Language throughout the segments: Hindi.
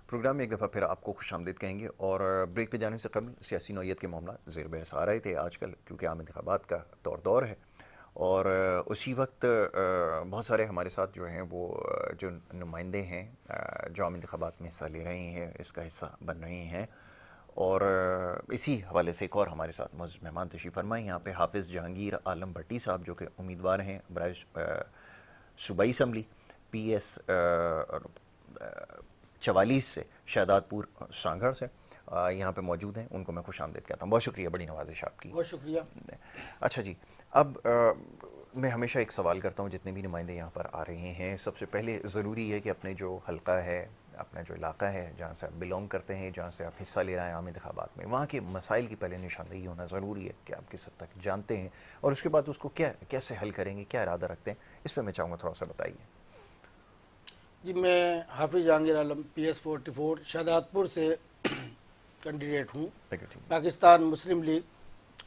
प्रोग्राम में एक दफ़ा फिर आपको खुशामदीद कहेंगे। और ब्रेक पे जाने से कबल सियासी नौयत के मामला ज़ेर बहस आ रहे थे आजकल, क्योंकि आम इंतखाबात का दौर है। और उसी वक्त बहुत सारे हमारे साथ जो हैं वो जो नुमाइंदे हैं जो आम इंतखाबात में हिस्सा ले रहे हैं, इसका हिस्सा बन रहे हैं। और इसी हवाले से एक और हमारे साथ मौजूद मेहमान तशरीफ़ फरमाए यहाँ पे हाफिज़ जहांगीर आलम भट्टी साहब, जो कि उम्मीदवार हैं बराए सूबाई असम्बली PS 44 से शहदादपुर सांगड़ से यहाँ पे मौजूद हैं। उनको मैं खुश आमदीद कहता हूँ। बहुत शुक्रिया, बड़ी नवाजिश आपकी। बहुत शुक्रिया। अच्छा जी, अब मैं हमेशा एक सवाल करता हूँ जितने भी नुमाइंदे यहाँ पर आ रहे हैं, सबसे पहले ज़रूरी है कि अपने जो हल्का है, अपना जो इलाका है जहाँ से आप बिलोंग करते हैं, जहाँ से आप हिस्सा ले रहे हैं आम इंतखाबात में, वहाँ के मसाइल की पहले निशानदेही होना ज़रूरी है कि आप किस हद तक जानते हैं और उसके बाद उसको कैसे हल करेंगे, क्या इरादा रखते हैं, इस पर मैं चाहूँगा थोड़ा सा बताइए। जी, मैं हाफिज़ जहांगीर आलम PS 44 शहदादपुर से कैंडिडेट हूँ। पाकिस्तान मुस्लिम लीग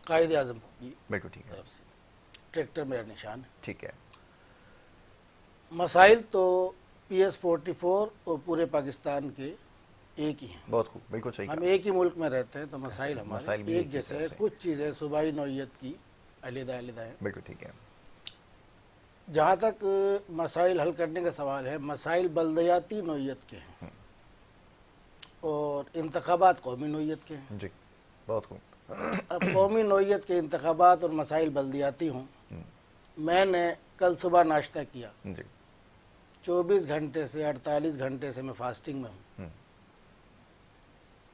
कायद आज़म की तरफ से ट्रैक्टर मेरा निशान है। ठीक है। मसाइल तो PS 44 और पूरे पाकिस्तान के एक ही हैं। बहुत खूब, बिल्कुल सही। हम एक ही मुल्क में रहते हैं तो मसाइल हमारे एक जैसे हैं। कुछ चीज़ें सूबाई नौयत की अलग-अलग हैं। बिल्कुल ठीक है। जहाँ तक मसाइल हल करने का सवाल है, मसाइल बल्दियाती नौयत के हैं और इंतखाबात कौमी नौयत के हैं। जी, बहुत खूब। अब कौमी नौयत के इंतखाबात और मसाइल बल्दियाती हों, मैंने कल सुबह नाश्ता किया जी। 24 घंटे से 48 घंटे से मैं फास्टिंग में हूँ।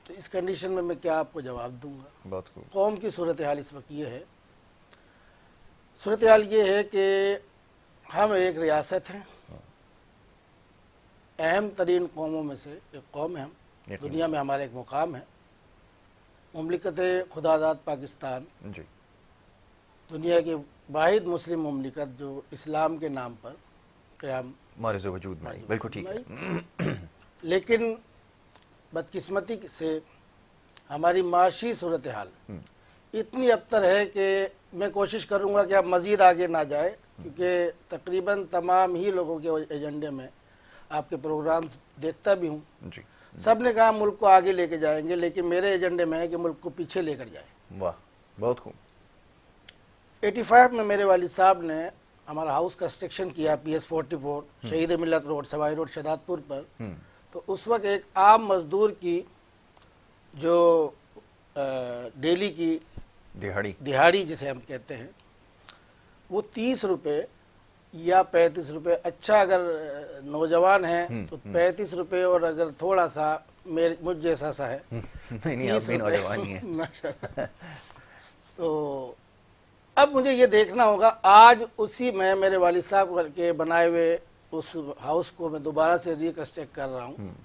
तो इस कंडीशन में मैं क्या आपको जवाब दूंगा। बहुत खूब। कौम की सूरत हाल इस वक्त ये है, सूरत हाल ये है कि हम एक रियासत हैं, अहम तरीन कौमों में से एक कौम है। हम दुनिया में हमारा एक मुकाम है। मुमलिकत खुदादाद पाकिस्तान जी दुनिया की वाहिद मुस्लिम मुमलिकत जो इस्लाम के नाम पर क़याम मारिज़ वजूद में। बिल्कुल ठीक है। लेकिन बदकिस्मती से हमारी माशी सूरत हाल इतनी अबतर है कि मैं कोशिश करूंगा कि अब मज़ीद आगे ना जाए, क्योंकि तकरीबन तमाम ही लोगों के एजेंडे में आपके प्रोग्राम देखता भी हूँ, सब ने कहा मुल्क को आगे लेके जाएंगे, लेकिन मेरे एजेंडे में है कि मुल्क को पीछे लेकर जाए। वाह, बहुत खूब। 85 में मेरे वालिद साहब ने हमारा हाउस कंस्ट्रक्शन किया PS 44 शहीद मिल्लत रोड, सवाई रोड, शहदादपुर पर। तो उस वक्त एक आम मजदूर की जो डेली की दिहाड़ी जिसे हम कहते हैं, वो 30 रुपये या 35 रुपये, अच्छा अगर नौजवान है तो 35 रुपये, और अगर थोड़ा सा मुझ जैसा सा है नहीं, आप भी नौजवान ही हैं। तो अब मुझे ये देखना होगा, आज उसी में मेरे वालिद साहब के बनाए हुए उस हाउस को मैं दोबारा से रिकंस्ट्रक्ट कर रहा हूँ।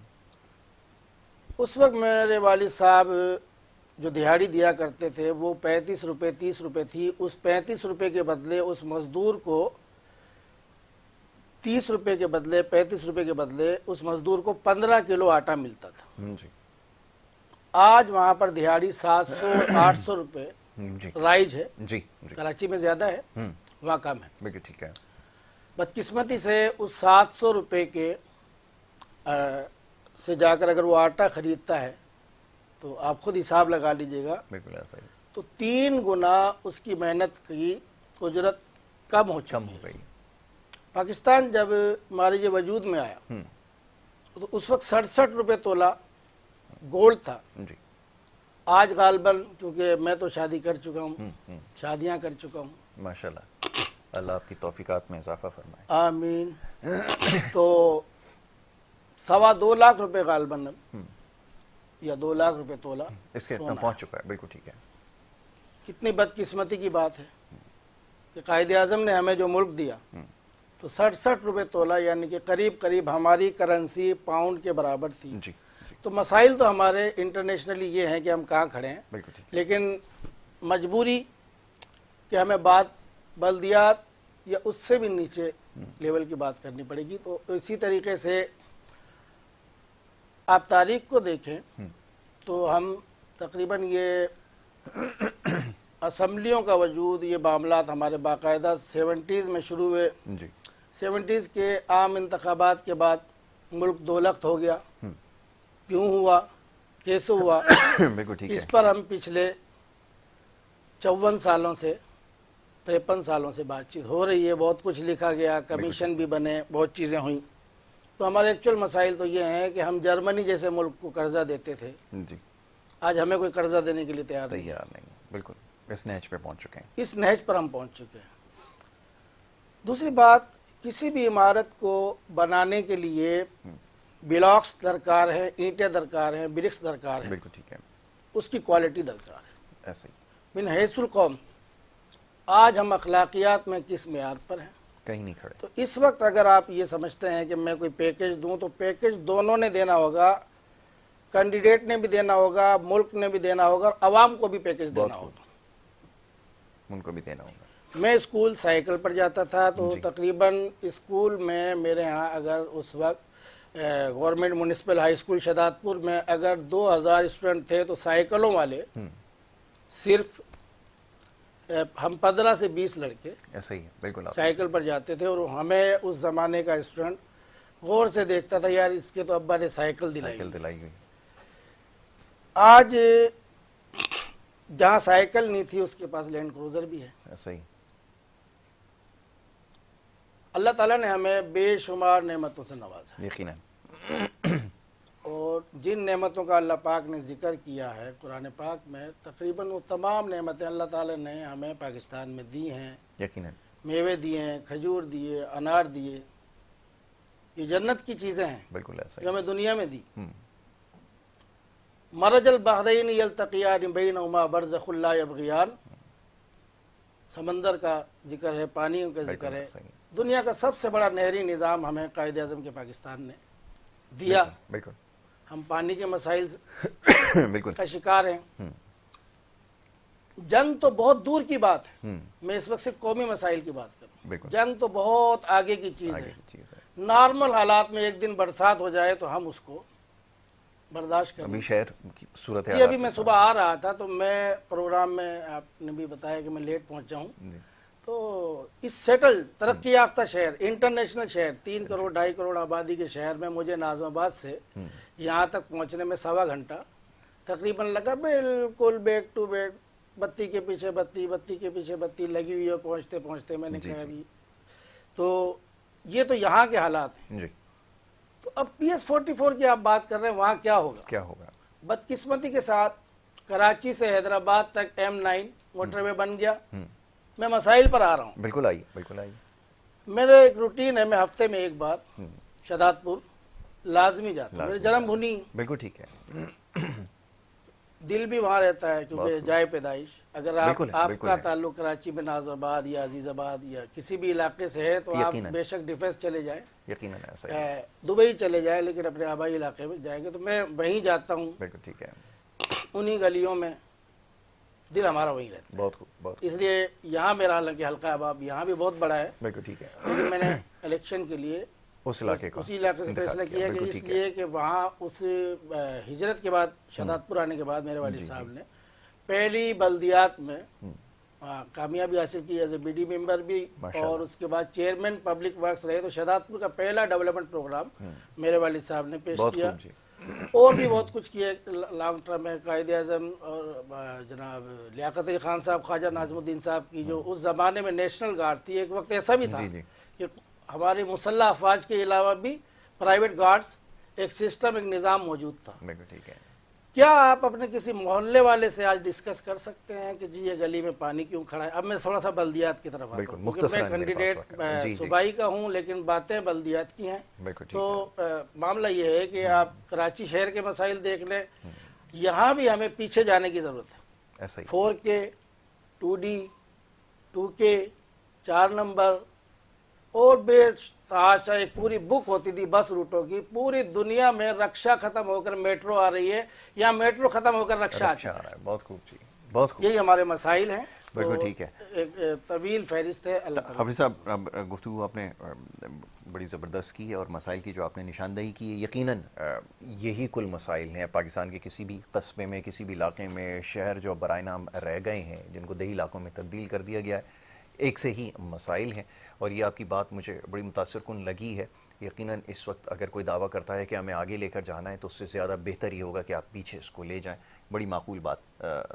उस वक्त मेरे वालिद साहब जो दिहाड़ी दिया करते थे वो 35 रुपये 30 रुपये थी। उस 35 रुपये के बदले उस मजदूर को 30 रुपये के बदले 35 रुपये के बदले उस मजदूर को 15 किलो आटा मिलता था जी। आज वहां पर दिहाड़ी 700-800 रुपये राइज है जी। कराची में ज्यादा है, वहाँ कम है। बिल्कुल ठीक है। बदकिस्मती से उस 700 रुपये के से जाकर अगर वो आटा खरीदता है तो आप खुद हिसाब लगा लीजिएगा, बिल्कुल ऐसा ही। तो 3 गुना उसकी मेहनत की उजरत कम हो गई। पाकिस्तान जब मारिज वजूद में आया तो उस वक्त 67 रुपये तोला गोल्ड था जी। आज गालबन, चूंकि मैं तो शादी कर चुका हूँ, शादियां कर चुका हूँ माशाल्लाह, अल्लाह आपकी तौफीकात में इजाफा फरमाए, आमीन। तो 2.25 लाख रुपए गालबन या 2 लाख रुपए तोला इसके इतना पहुंच चुका है। बिल्कुल ठीक है। कितनी बदकिस्मती की बात है कि कायदे आज़म ने हमें जो मुल्क दिया तो 67 रुपये तोला, यानी कि करीब करीब हमारी करेंसी पाउंड के बराबर थी जी। तो मसाइल तो हमारे इंटरनेशनली ये हैं कि हम कहाँ खड़े हैं, लेकिन मजबूरी कि हमें बात बल्दियात या उससे भी नीचे लेवल की बात करनी पड़ेगी। तो इसी तरीके से आप तारीख को देखें तो हम तकरीबन ये असम्बलियों का वजूद, ये मामलात हमारे बाकायदा 70s में शुरू हुए। 70s के आम इंतखाबात के बाद मुल्क दोलख्त हो गया, क्यों हुआ, कैसे हुआ, बिल्कुल ठीक इस है। पर हम पिछले 54 सालों से 53 सालों से बातचीत हो रही है। बहुत कुछ लिखा गया, कमीशन भी बने, बहुत चीज़ें हुई। तो हमारे एक्चुअल मसाइल तो ये हैं कि हम जर्मनी जैसे मुल्क को कर्जा देते थे, जी, आज हमें कोई कर्जा देने के लिए तैयार नहीं है। तैयार नहीं, बिल्कुल इस नहज पे पहुंच चुके हैं। इस नहज पर हम पहुंच चुके हैं। दूसरी बात, किसी भी इमारत को बनाने के लिए ब्लॉक्स दरकार है, ईंटें दरकार हैं, ब्रिक्स दरकार है, बिल्कुल ठीक है, उसकी क्वालिटी दरकार है। ऐसे ही मिन हैसुल कौम, आज हम अखलाकियात में किस मेयार पर हैं? कहीं नहीं खड़े। तो इस वक्त अगर आप ये समझते हैं कि मैं कोई पैकेज दूं, तो पैकेज दोनों ने देना होगा, कैंडिडेट ने भी देना होगा, मुल्क ने भी देना होगा, और अवाम को भी पैकेज देना होगा, उनको भी देना होगा। मैं स्कूल साइकिल पर जाता था, तो जी। तकरीबन स्कूल में मेरे यहाँ अगर उस वक्त government municipal high school Shahdadpur में अगर 2000 स्टूडेंट थे, तो साइकिलों वाले सिर्फ हम 15 से 20 लड़के ऐसे ही है, बिल्कुल आप साइकिल पर जाते थे। और हमें उस ज़माने का स्टूडेंट गौर से देखता था, यार इसके तो अब्बा ने साइकिल साइकिल दिलाई। दिलाई गई। आज जहाँ साइकिल नहीं थी, उसके पास लैंड क्रूजर भी है। ऐसे ही अल्लाह ताला ने हमें बेशुमार नेमतों से नवाजा, यकीनन। और जिन नेमतों का अल्लाह पाक ने जिक्र किया है कुरान पाक में, तकरीबन वो तमाम नेमतें अल्लाह ताला ने हमें पाकिस्तान में दी हैं। यकीनन मेवे दिए हैं, खजूर दिए, अनार दिए, ये जन्नत की चीज़ें हैं बिल्कुल ऐसा जो ही। हमें दुनिया में दी। मरजल बहरैन यल्तक़ियान बैनहुमा बरज़खुन ला यबग़ियान, समंदर का जिक्र है, पानियों का जिक्र बिल्कुल है। ऐसा ही। दुनिया का सबसे बड़ा नहरी निज़ाम हमें कायदे आज़म के पाकिस्तान ने दिया। बिल्कुल हम पानी के मसाइल बिल्कुल। का शिकार हैं। जंग तो बहुत दूर की बात है, मैं इस वक्त सिर्फ कौमी मसाइल की बात करूँ। बिल्कुल जंग तो बहुत आगे की चीज़ आगे है। की चीज़ है। नॉर्मल हालात में एक दिन बरसात हो जाए तो हम उसको बर्दाश्त कर अभी शहर की सूरत जी। अभी मैं सुबह आ रहा था, तो मैं प्रोग्राम में, आपने भी बताया कि मैं लेट पहुंचा हूँ, तो इस सेटल तरक्की याफ्ता शहर, इंटरनेशनल शहर, 3 करोड़ 2.5 करोड़ आबादी के शहर में मुझे नाज़िमाबाद से यहाँ तक पहुँचने में 1.25 घंटा तकरीबन लगा। बिल्कुल बैक टू बैक, बत्ती के पीछे बत्ती, बत्ती के पीछे बत्ती लगी हुई है। पहुँचते पहुँचते मैंने कहा अभी तो ये तो यहाँ के हालात हैं। जी। तो अब PS44 की आप बात कर रहे हैं, वहाँ क्या होगा? क्या होगा? बदकिस्मती के साथ कराची से हैदराबाद तक M9 मोटरवे बन गया। मैं मसाइल पर आ रहा हूँ। बिल्कुल आइए, बिल्कुल आइए। मेरा एक रूटीन है, मैं हफ्ते में एक बार शहदादपुर लाजमी जाता हूँ, मेरी जन्मभूमि। बिल्कुल ठीक है। दिल भी वहाँ रहता है क्योंकि जाए पैदाइश। अगर आपका ताल्लुक कराची में नाज़ाबाद या अजीज़ाबाद या किसी भी इलाके से है, तो आप बेशक डिफेंस चले जाएं, यकीनन ऐसा है, दुबई चले जाएं, लेकिन अपने आबाई इलाके में जाएंगे तो मैं वहीं जाता हूँ। बिल्कुल ठीक है। उन्हीं गलियों में दिल हमारा वहीं रहता है। बहुत खूब, बहुत। इसलिए यहाँ मेरा हालांकि हल्का अहबाब यहाँ भी बहुत बड़ा है। बिल्कुल ठीक है। लेकिन मैंने इलेक्शन के लिए उसी इलाके से फैसला किया कि इसलिए कि वहाँ उस हिजरत के बाद, शहदादपुर आने के बाद मेरे वालिद साहब ने पहली बल्दियात में कामयाबी हासिल की एज ए BD मेंबर भी, और उसके बाद चेयरमैन पब्लिक वर्क्स रहे। तो शहदादपुर का पहला डेवलपमेंट प्रोग्राम मेरे वालिद साहब ने पेश किया। और भी बहुत कुछ किया लॉन्ग टर्म में। कायदे आज़म और जनाब लियाकत अली खान साहब, ख्वाजा नाज़मुद्दीन साहब की जो उस ज़माने में नेशनल गार्ड थी, एक वक्त ऐसा भी था कि हमारे मुसल्लह अफवाज के अलावा भी प्राइवेट गार्ड्स, एक सिस्टम, एक निज़ाम मौजूद था। ठीक है। क्या आप अपने किसी मोहल्ले वाले से आज डिस्कस कर सकते हैं कि जी ये गली में पानी क्यों खड़ा है? अब मैं थोड़ा सा बल्दियात की तरफ आता हूँ, क्योंकि मैं कैंडिडेट सूबाई का हूँ, लेकिन बातें बल्दियात की हैं। तो मामला ये है कि आप कराची शहर के मसाइल देख लें, यहाँ भी हमें पीछे जाने की ज़रूरत है। 4K, 2D, 2K, 4 नंबर और बेताशा एक पूरी बुक होती थी बस रूटों की। पूरी दुनिया में रक्षा खत्म होकर मेट्रो आ रही है, या मेट्रो खत्म होकर रक्षा आ रहा है। बहुत खूब जी, बहुत खूब। यही हमारे मसाइल हैं। बिल्कुल ठीक है। एक तवील फहरिस्त है। हाफिज़ साहब, गुफ्तगू आपने बड़ी ज़बरदस्त की है, और मसाइल की जो आपने निशानदही की है, यकीनन यही कुल मसाइल हैं पाकिस्तान के किसी भी कस्बे में, किसी भी इलाके में। शहर जो बराए नाम रह गए हैं, जिनको दही इलाकों में तब्दील कर दिया गया है, एक से ही मसाइल हैं। और ये आपकी बात मुझे बड़ी मुतासिर कुन लगी है। यकीनन इस वक्त अगर कोई दावा करता है कि हमें आगे लेकर जाना है तो उससे ज़्यादा बेहतर ही होगा कि आप पीछे इसको ले जाएं। बड़ी माकूल बात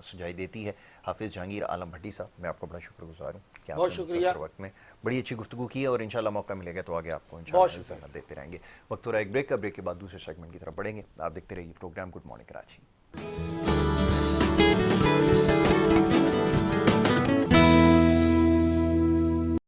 सुझाई देती है हाफिज़ जहांगीर आलम भट्टी साहब। मैं आपका बड़ा शुक्रगुजार हूँ कि बहुत आपने शुक्रिया। वक्त में बड़ी अच्छी गुफ्तगू की है और इंशाल्लाह मौका मिलेगा तो आगे आपको बहुत इंशाल्लाह देते रहेंगे। वक्त हो रहा है एक ब्रेक का। ब्रेक के बाद दूसरे सेगमेंट की तरफ बढ़ेंगे। आप देखते रहिए प्रोग्राम गुड मॉर्निंग कराची।